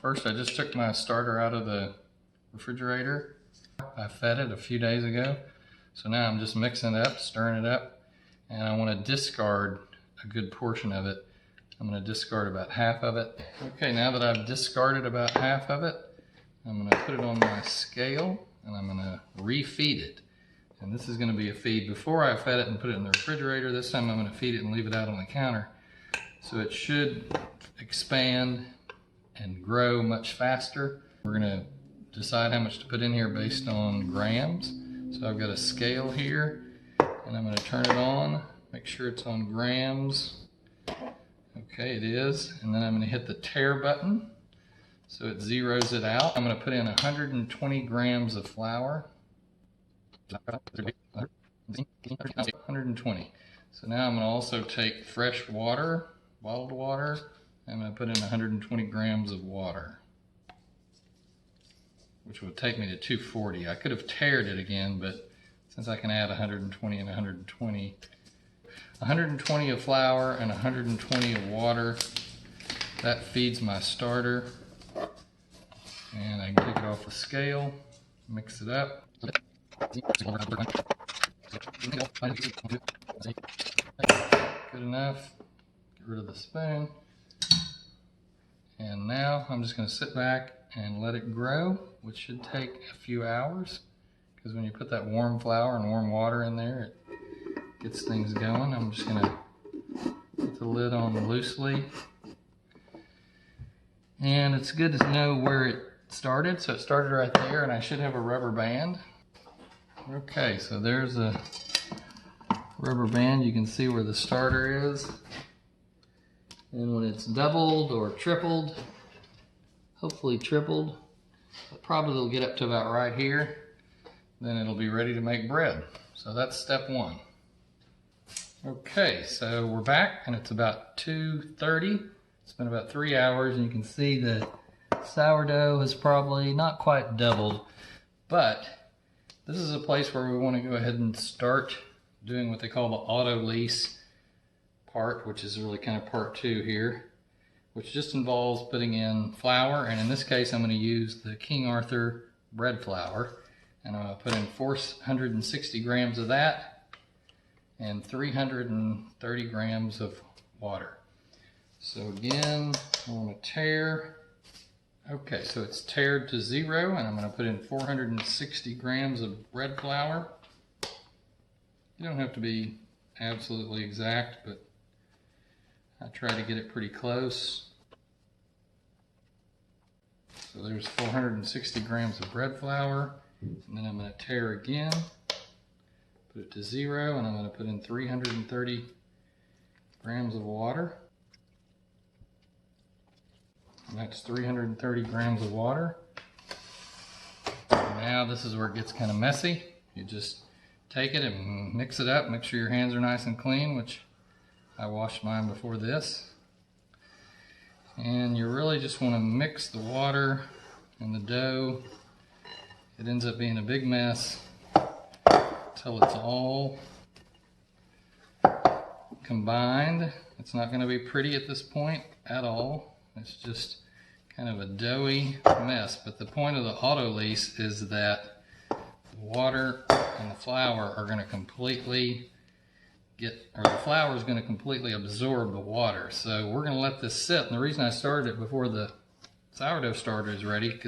First, I just took my starter out of the refrigerator. I fed it a few days ago. So now I'm just mixing it up, stirring it up, and I want to discard a good portion of it. I'm going to discard about half of it. Okay, now that I've discarded about half of it, I'm going to put it on my scale and I'm going to refeed it. And this is going to be a feed before I fed it and put it in the refrigerator. This time I'm going to feed it and leave it out on the counter. So it should expand and grow much faster. We're going to decide how much to put in here based on grams. So I've got a scale here and I'm going to turn it on, make sure it's on grams. Okay, it is. And then I'm going to hit the tare button so it zeroes it out. I'm going to put in 120 grams of flour. 120. So now I'm going to also take fresh water, bottled water. I'm going to put in 120 grams of water, which would take me to 240. I could have tared it again, but since I can add 120 and 120, 120 of flour and 120 of water, that feeds my starter. And I can take it off the scale, mix it up. Good enough. Get rid of the spoon. And now I'm just going to sit back and let it grow, which should take a few hours, because when you put that warm flour and warm water in there, it gets things going. I'm just going to put the lid on loosely. And it's good to know where it started. So it started right there, and I should have a rubber band. Okay, so there's a rubber band. You can see where the starter is. And when it's doubled or tripled, hopefully tripled, probably it'll get up to about right here, then it'll be ready to make bread. So that's step one. Okay, so we're back and it's about 2:30. It's been about 3 hours and you can see the sourdough has probably not quite doubled, but this is a place where we want to go ahead and start doing what they call the auto lease part, which is really kind of part 2 here, which just involves putting in flour, and in this case I'm going to use the King Arthur bread flour, and I'm going to put in 460 grams of that and 330 grams of water. So again, I want to tare. Okay, so it's tared to 0, and I'm going to put in 460 grams of bread flour. You don't have to be absolutely exact, but I try to get it pretty close. So there's 460 grams of bread flour, and then I'm going to tare again, put it to 0, and I'm going to put in 330 grams of water. And that's 330 grams of water. And now this is where it gets kind of messy. You just take it and mix it up, make sure your hands are nice and clean, which I washed mine before this. And you really just want to mix the water and the dough. It ends up being a big mess until it's all combined. It's not going to be pretty at this point at all. It's just kind of a doughy mess. But the point of the auto lease is that the water and the flour are going to completely the flour is going to completely absorb the water. So we're going to let this sit. And the reason I started it before the sourdough starter is ready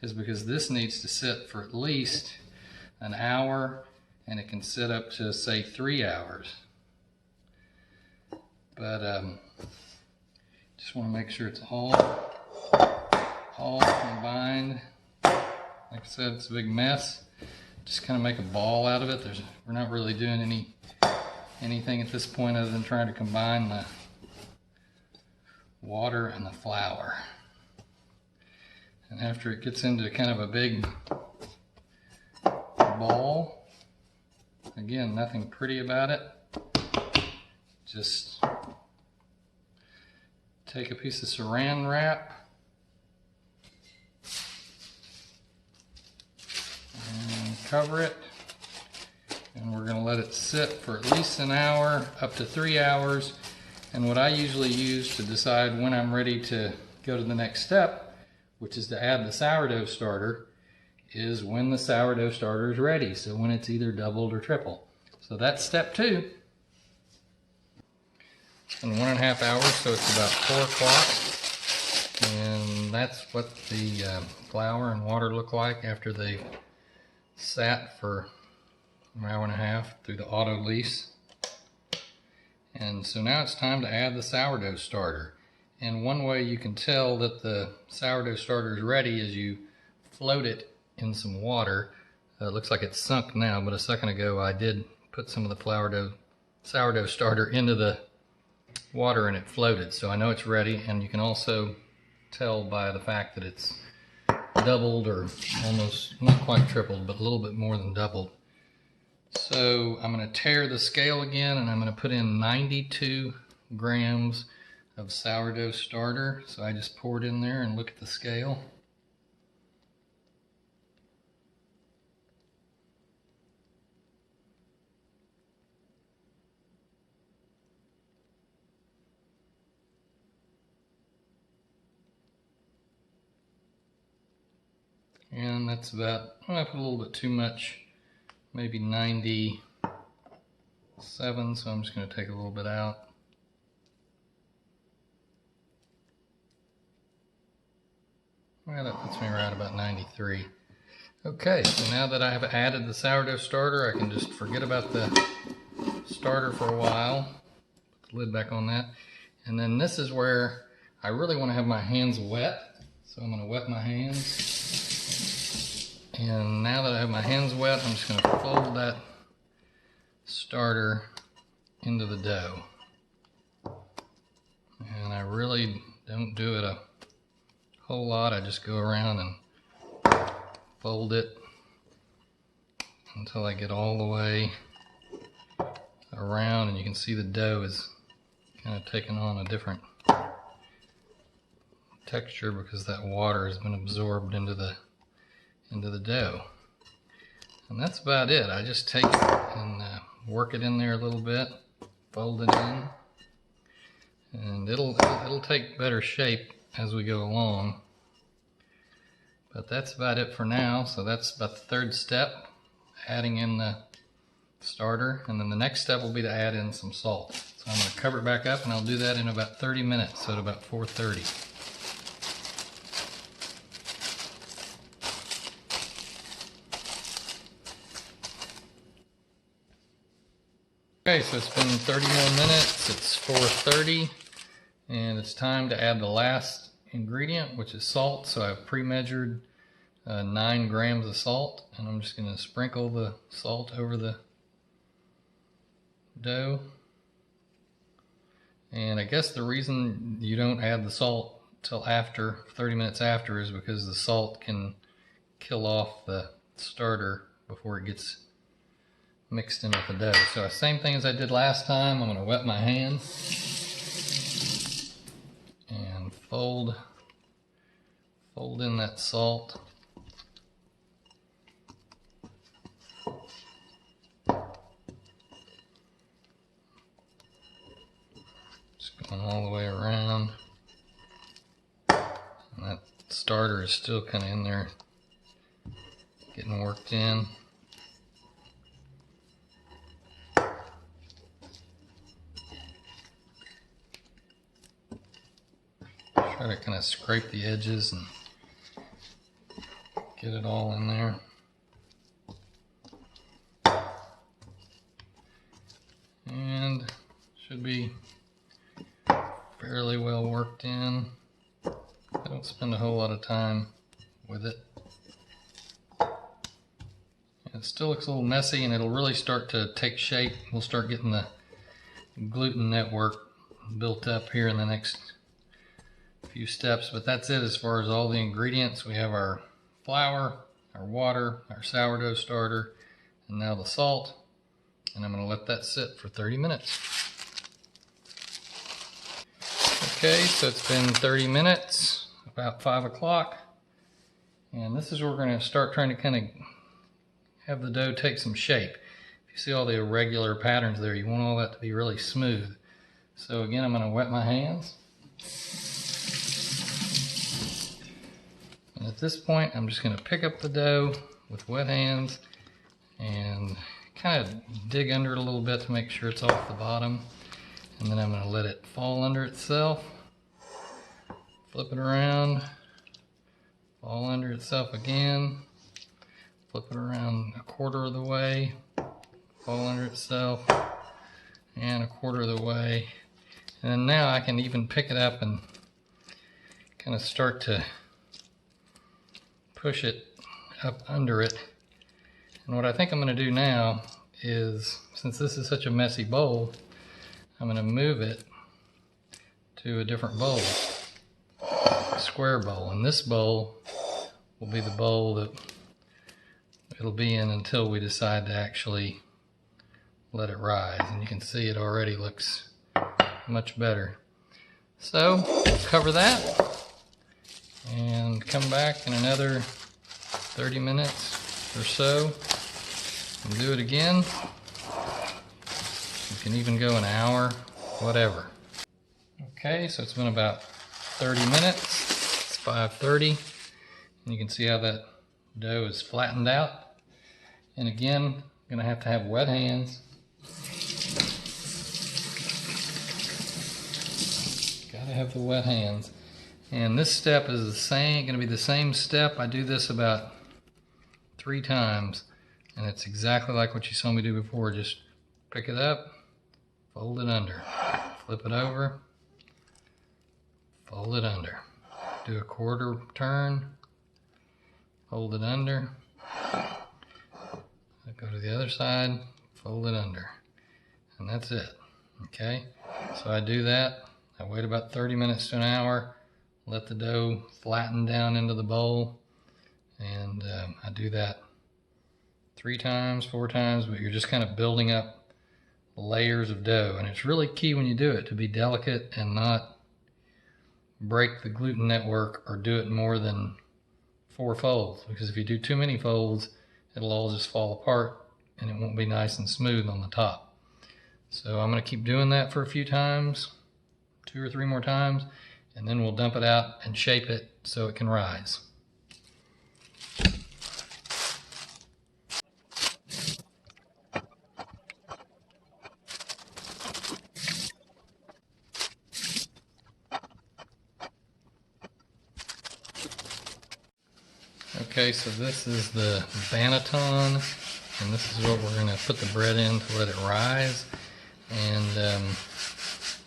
is because this needs to sit for at least an hour, and it can sit up to, say, 3 hours. But just want to make sure it's all combined. Like I said, it's a big mess. Just kind of make a ball out of it. We're not really doing anything at this point other than trying to combine the water and the flour. And after it gets into kind of a big ball, again, nothing pretty about it. Just take a piece of saran wrap and cover it. And we're going to let it sit for at least an hour, up to 3 hours. And what I usually use to decide when I'm ready to go to the next step which is to add the sourdough starter, is when the sourdough starter is ready. So when it's either doubled or triple. So that's step 2. It's been 1.5 hours, so it's about 4 o'clock. And that's what the flour and water look like after they sat for an hour and a half through the auto lease. And so now it's time to add the sourdough starter. And one way you can tell that the sourdough starter is ready is you float it in some water. It looks like it's sunk now, but a second ago I did put some of the sourdough starter into the water and it floated. So I know it's ready, and you can also tell by the fact that it's doubled, or almost, not quite tripled, but a little bit more than doubled. So I'm going to tare the scale again, and I'm going to put in 92 grams of sourdough starter. So I just pour it in there and look at the scale. And that's about, I put a little bit too much, maybe 97, so I'm just going to take a little bit out. Well, that puts me right about 93. Okay, so now that I have added the sourdough starter, I can just forget about the starter for a while. Put the lid back on that. And then this is where I really want to have my hands wet. So I'm going to wet my hands. And now that I have my hands wet, I'm just going to fold that starter into the dough. And I really don't do it a whole lot. I just go around and fold it until I get all the way around, and you can see the dough is kind of taking on a different texture because that water has been absorbed into the dough. And that's about it. I just take it and work it in there a little bit, fold it in, and it'll take better shape as we go along. But that's about it for now. So that's about the 3rd step, adding in the starter, and then the next step will be to add in some salt. So I'm going to cover it back up, and I'll do that in about 30 minutes, so at about 4:30. Okay, so it's been 30 more minutes, it's 4:30, and it's time to add the last ingredient, which is salt. So I've pre-measured 9 grams of salt, and I'm just going to sprinkle the salt over the dough. And I guess the reason you don't add the salt till after, 30 minutes after, is because the salt can kill off the starter before it gets mixed in with the dough. So same thing as I did last time. I'm going to wet my hands and fold in that salt. Just going all the way around. And that starter is still kind of in there getting worked in. Try to kind of scrape the edges and get it all in there. And should be fairly well worked in. I don't spend a whole lot of time with it. It still looks a little messy, and it'll really start to take shape. We'll start getting the gluten network built up here in the next few steps, but that's it as far as all the ingredients. We have our flour, our water, our sourdough starter, and now the salt, and I'm going to let that sit for 30 minutes. Okay, so it's been 30 minutes, about 5 o'clock, and this is where we're going to start trying to kind of have the dough take some shape. If you see all the irregular patterns there, you want all that to be really smooth. So again, I'm going to wet my hands. at this point, I'm just going to pick up the dough with wet hands and kind of dig under it a little bit to make sure it's off the bottom. And then I'm going to let it fall under itself. Flip it around, fall under itself again. Flip it around a quarter of the way, fall under itself, and a quarter of the way. And then now I can even pick it up and kind of start to push it up under it. And what I think I'm going to do now is, since this is such a messy bowl, I'm going to move it to a different bowl, a square bowl. And this bowl will be the bowl that it'll be in until we decide to actually let it rise. And you can see it already looks much better. So cover that and come back in another 30 minutes or so and do it again. You can even go an hour, whatever. Okay, so it's been about 30 minutes. It's 5:30, and you can see how that dough is flattened out. And again, I'm gonna have wet hands. Gotta have the wet hands. And this step is the same, gonna be the same step. I do this about 3 times, and it's exactly like what you saw me do before. Just pick it up, fold it under, flip it over, fold it under. Do a quarter turn, fold it under. Go to the other side, fold it under, and that's it. Okay, so I do that. I wait about 30 minutes to an hour, let the dough flatten down into the bowl, and I do that 3 times, 4 times, but you're just kind of building up layers of dough. And it's really key when you do it to be delicate and not break the gluten network or do it more than 4 folds, because if you do too many folds, it'll all just fall apart and it won't be nice and smooth on the top. So I'm going to keep doing that for a few times, 2 or 3 more times, and then we'll dump it out and shape it so it can rise. Okay, so this is the banneton, and this is what we're going to put the bread in to let it rise. And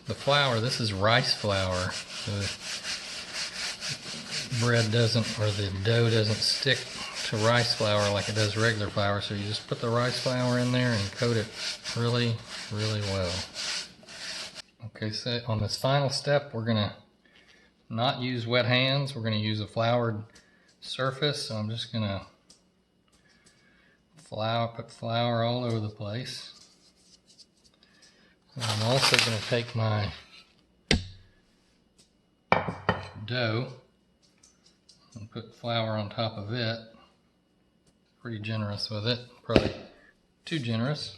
the flour, this is rice flour. The bread doesn't, or the dough doesn't stick to rice flour like it does regular flour, so you just put the rice flour in there and coat it really, really well. Okay, so on this final step, we're going to not use wet hands. We're going to use a floured surface. So I'm just going to put flour all over the place. And I'm also going to take my dough and put flour on top of it. Pretty generous with it, probably too generous.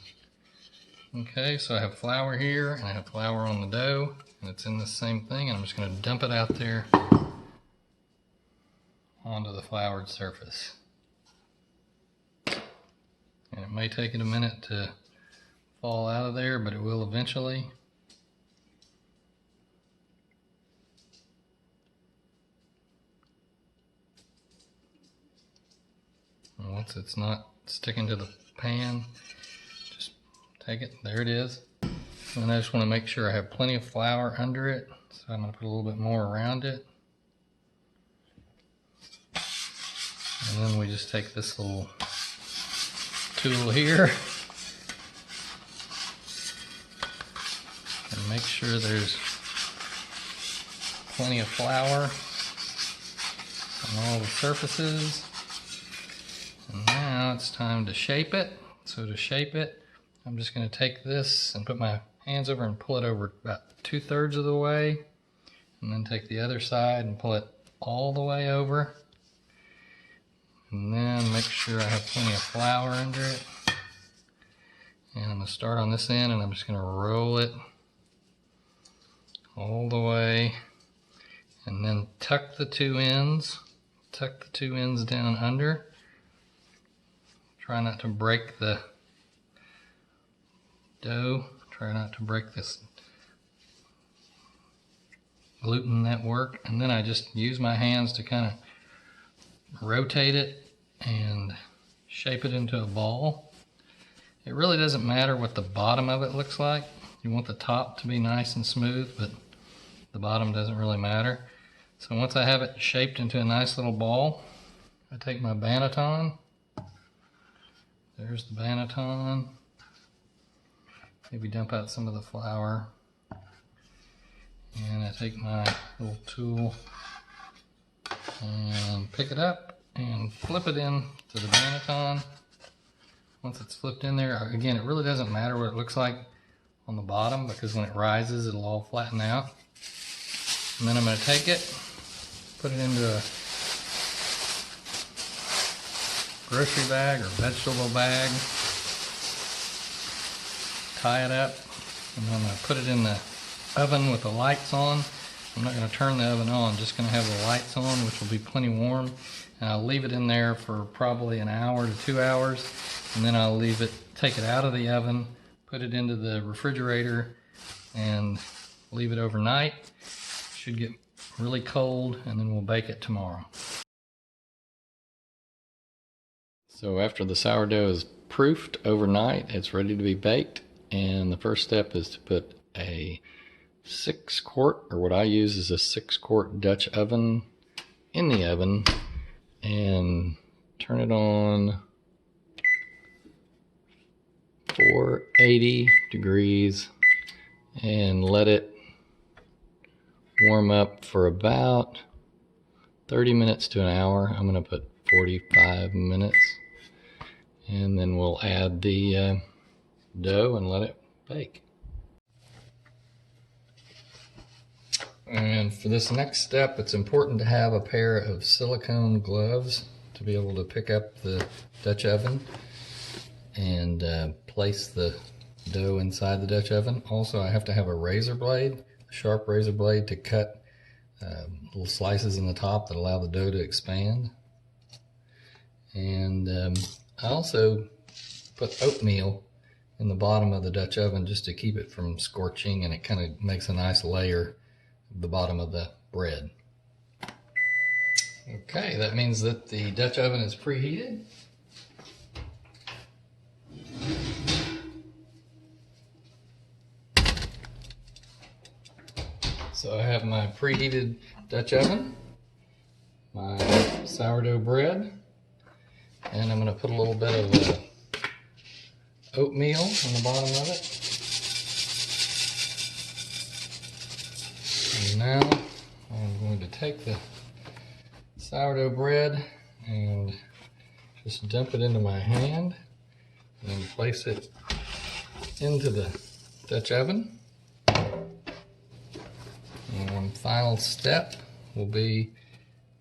Okay, so I have flour here and I have flour on the dough, and it's in the same thing, and I'm just going to dump it out there onto the floured surface. And it may take it a minute to fall out of there, but it will eventually. And once it's not sticking to the pan, just take it. There it is. And I just want to make sure I have plenty of flour under it, so I'm going to put a little bit more around it. And then we just take this little tool here and make sure there's plenty of flour on all the surfaces. And now it's time to shape it. So to shape it, I'm just going to take this and put my hands over and pull it over about 2/3 of the way, and then take the other side and pull it all the way over. And then make sure I have plenty of flour under it. And I'm going to start on this end, and I'm just going to roll it all the way. And then tuck the 2 ends tuck the two ends down under. Try not to break the dough. Try not to break this gluten network. And then I just use my hands to kind of rotate it and shape it into a ball. It really doesn't matter what the bottom of it looks like. You want the top to be nice and smooth, but the bottom doesn't really matter. So once I have it shaped into a nice little ball, I take my banneton. There's the banneton. Maybe dump out some of the flour. And I take my little tool and pick it up and flip it in to the banneton. Once it's flipped in there, again, it really doesn't matter what it looks like on the bottom, because when it rises, it'll all flatten out. And then I'm going to take it, put it into a grocery bag or vegetable bag, tie it up, and then I'm going to put it in the oven with the lights on. I'm not going to turn the oven on, just going to have the lights on, which will be plenty warm. And I'll leave it in there for probably an hour to 2 hours, and then I'll take it out of the oven, put it into the refrigerator, and leave it overnight. Should get really cold, and then we'll bake it tomorrow. So after the sourdough is proofed overnight, it's ready to be baked. And the first step is to put a 6-quart, or what I use is a 6-quart Dutch oven, in the oven, and turn it on 480 degrees and let it warm up for about 30 minutes to an hour. I'm going to put 45 minutes, and then we'll add the dough and let it bake. And for this next step, it's important to have a pair of silicone gloves to be able to pick up the Dutch oven and place the dough inside the Dutch oven. Also, I have to have a razor blade, a sharp razor blade, to cut little slices in the top that allow the dough to expand. And I also put oatmeal in the bottom of the Dutch oven just to keep it from scorching, and it kind of makes a nice layer at the bottom of the bread. Okay, that means that the Dutch oven is preheated. So I have my preheated Dutch oven, my sourdough bread, and I'm going to put a little bit of oatmeal on the bottom of it. And now I'm going to take the sourdough bread and just dump it into my hand and place it into the Dutch oven. And one final step will be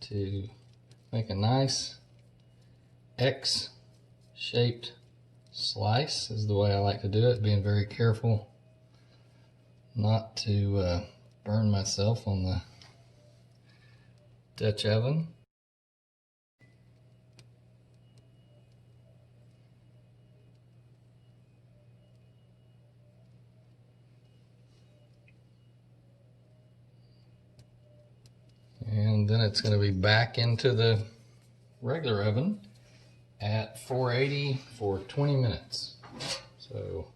to make a nice X-shaped slice, is the way I like to do it, being very careful not to burn myself on the Dutch oven. And then it's going to be back into the regular oven at 480 for 20 minutes. So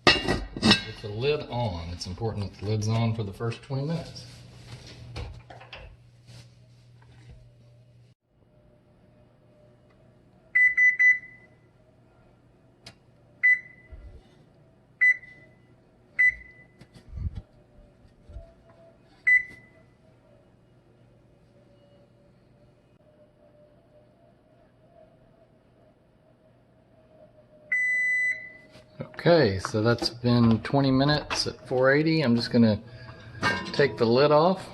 with the lid on, it's important that the lid's on for the first 20 minutes. Okay, so that's been 20 minutes at 480. I'm just going to take the lid off.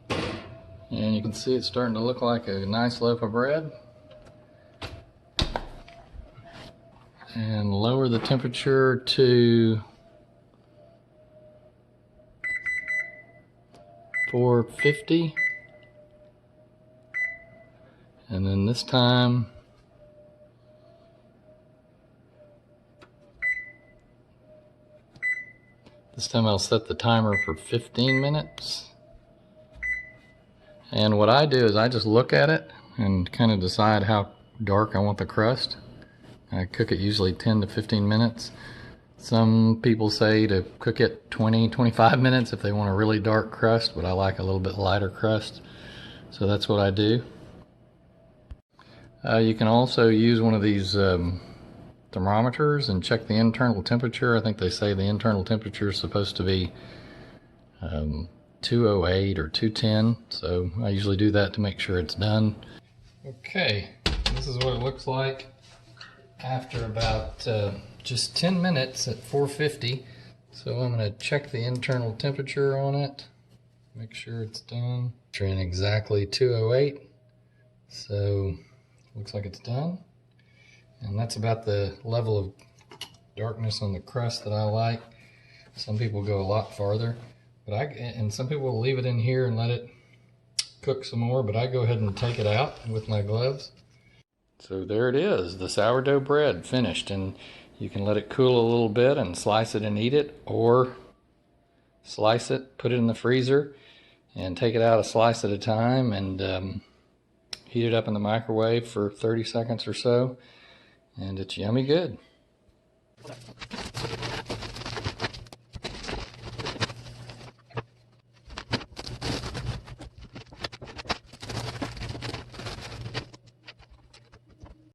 And you can see it's starting to look like a nice loaf of bread. And lower the temperature to 450. And then this time, I'll set the timer for 15 minutes. And what I do is I just look at it and kind of decide how dark I want the crust. I cook it usually 10 to 15 minutes. Some people say to cook it 20-25 minutes if they want a really dark crust, but I like a little bit lighter crust, so that's what I do. You can also use one of these thermometers and check the internal temperature. I think they say the internal temperature is supposed to be 208 or 210, so I usually do that to make sure it's done. Okay, this is what it looks like after about just 10 minutes at 450. So I'm going to check the internal temperature on it, make sure it's done. In exactly 208, so looks like it's done. And that's about the level of darkness on the crust that I like. Some people go a lot farther, but and some people will leave it in here and let it cook some more, but I go ahead and take it out with my gloves. So there it is, the sourdough bread finished, and you can let it cool a little bit and slice it and eat it, or slice it, put it in the freezer, and take it out a slice at a time and heat it up in the microwave for 30 seconds or so, and it's yummy good.